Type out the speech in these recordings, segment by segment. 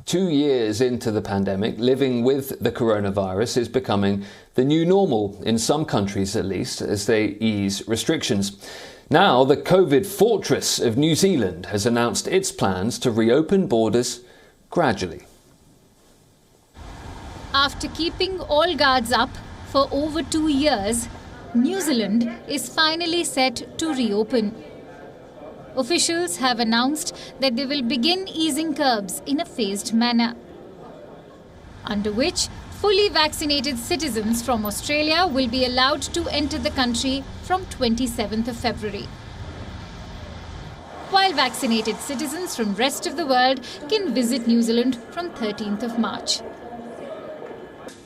2 years into the pandemic, living with the coronavirus is becoming the new normal, in some countries at least, as they ease restrictions. Now, the COVID fortress of New Zealand has announced its plans to reopen borders gradually. After keeping all guards up for over 2 years, New Zealand is finally set to reopen. Officials have announced that they will begin easing curbs in a phased manner, under which fully vaccinated citizens from Australia will be allowed to enter the country from 27th of February, while vaccinated citizens from rest of the world can visit New Zealand from 13th of March.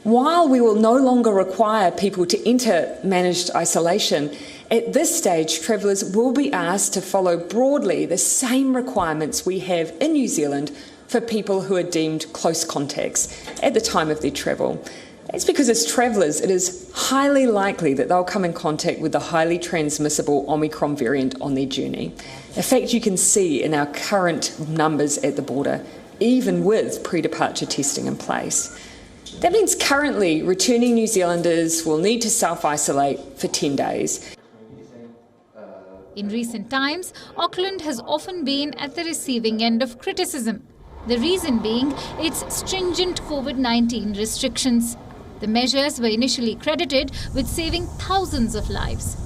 While we will no longer require people to enter managed isolation, at this stage, travellers will be asked to follow broadly the same requirements we have in New Zealand for people who are deemed close contacts at the time of their travel. That's because as travellers, it is highly likely that they'll come in contact with the highly transmissible Omicron variant on their journey. A fact you can see in our current numbers at the border, even with pre-departure testing in place. That means currently returning New Zealanders will need to self-isolate for 10 days. In recent times, Auckland has often been at the receiving end of criticism. The reason being its stringent Covid-19 restrictions. The measures were initially credited with saving thousands of lives.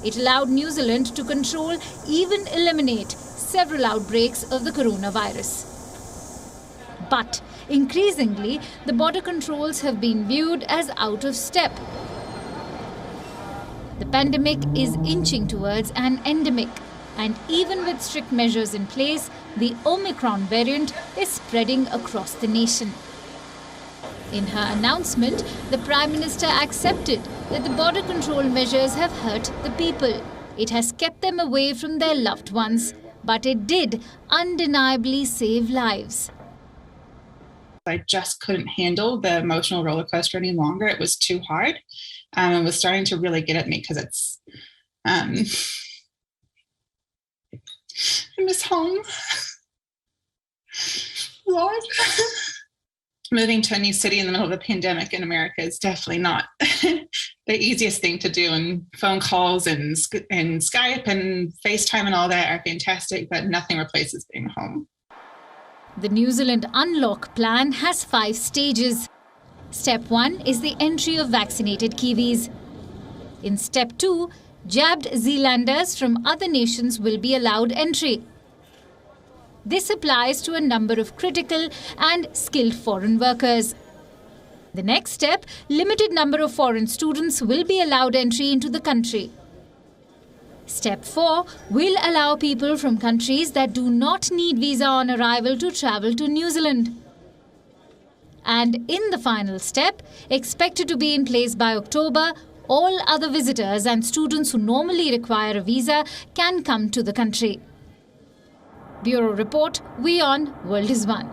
It allowed New Zealand to control, even eliminate, several outbreaks of the coronavirus. But increasingly, the border controls have been viewed as out of step. The pandemic is inching towards an endemic, and even with strict measures in place, the Omicron variant is spreading across the nation. In her announcement, the Prime Minister accepted that the border control measures have hurt the people. It has kept them away from their loved ones, but it did undeniably save lives. I just couldn't handle the emotional roller coaster any longer. It was too hard. It was starting to really get at me because it's, I miss home. Lord. Moving to a new city in the middle of a pandemic in America is definitely not the easiest thing to do. And phone calls and Skype and FaceTime and all that are fantastic, but nothing replaces being home. The New Zealand Unlock plan has 5 stages. Step 1 is the entry of vaccinated Kiwis. In Step 2, jabbed Zealanders from other nations will be allowed entry. This applies to a number of critical and skilled foreign workers. The next step, limited number of foreign students will be allowed entry into the country. Step 4 will allow people from countries that do not need visa on arrival to travel to New Zealand. And in the final step, expected to be in place by October, all other visitors and students who normally require a visa can come to the country. Bureau Report, WION World is One.